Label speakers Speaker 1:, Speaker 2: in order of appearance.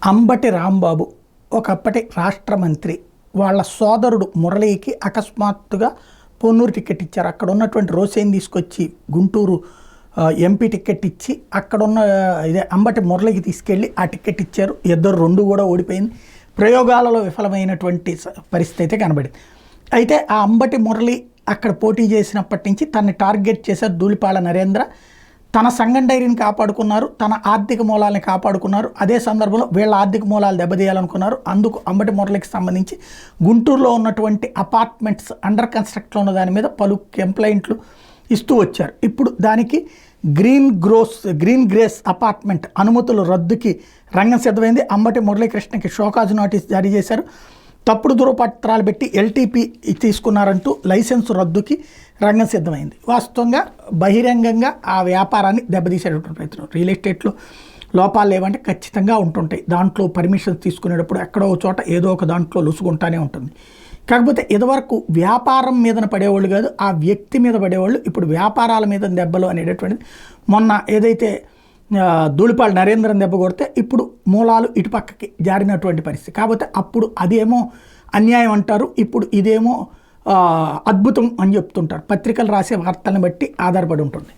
Speaker 1: అంబటి రాంబాబు ఒకప్పటి రాష్ట్ర మంత్రి వాళ్ళ సోదరుడు మురళీకి అకస్మాత్తుగా పొన్నూరు టికెట్ ఇచ్చారు. అక్కడ ఉన్నటువంటి రోసేని తీసుకొచ్చి గుంటూరు ఎంపీ టికెట్ ఇచ్చి అక్కడున్న ఇదే అంబటి మురళికి తీసుకెళ్ళి ఆ టికెట్ ఇచ్చారు. ఇద్దరు రెండు కూడా ఓడిపోయింది. ప్రయోగాలలో విఫలమైనటువంటి పరిస్థితి అయితే కనబడింది. అయితే ఆ అంబటి మురళి అక్కడ పోటీ చేసినప్పటి నుంచి తనని టార్గెట్ చేశారు ధూళిపాళ నరేంద్ర. తన సంఘం డైరీని కాపాడుకున్నారు, తన ఆర్థిక మూలాలను కాపాడుకున్నారు. అదే సందర్భంలో వీళ్ళ ఆర్థిక మూలాలు దెబ్బతీయాలనుకున్నారు. అందుకు అంబటి మురళికి సంబంధించి గుంటూరులో ఉన్నటువంటి అపార్ట్మెంట్స్ అండర్ కన్స్ట్రక్ట్లో ఉన్న దాని మీద పలు కంప్లైంట్లు ఇస్తూ వచ్చారు. ఇప్పుడు దానికి గ్రీన్ గ్రేస్ అపార్ట్మెంట్ అనుమతుల రద్దుకి రంగం సిద్ధమైంది. అంబటి మురళీకృష్ణకి షోకాజ్ నోటీస్ జారీ చేశారు. తప్పుడు ధృవపత్రాలు పెట్టి ఎల్టీపీ తీసుకున్నారంటూ లైసెన్సు రద్దుకి రంగం సిద్ధమైంది. వాస్తవంగా బహిరంగంగా ఆ వ్యాపారాన్ని దెబ్బతీసేటటువంటి ప్రయత్నం. రియల్ ఎస్టేట్లో లోపాలు లేవంటే ఖచ్చితంగా ఉంటుంటాయి. దాంట్లో పర్మిషన్స్ తీసుకునేటప్పుడు ఎక్కడో చోట ఏదో ఒక దాంట్లో లొసుగుంటానే ఉంటుంది. కాకపోతే ఇదివరకు వ్యాపారం మీదన పడేవాళ్ళు కాదు, ఆ వ్యక్తి మీద పడేవాళ్ళు. ఇప్పుడు వ్యాపారాల మీద దెబ్బలు అనేటటువంటిది మొన్న ఏదైతే ధూళిపాళ నరేంద్రని దెబ్బ కొడితే ఇప్పుడు మూలాలు ఇటుపక్కకి జారినటువంటి పరిస్థితి. కాకపోతే అప్పుడు అదేమో అన్యాయం అంటారు, ఇప్పుడు ఇదేమో అద్భుతం అని చెప్తుంటారు. పత్రికలు రాసే వార్తలను బట్టి ఆధారపడి ఉంటుంది.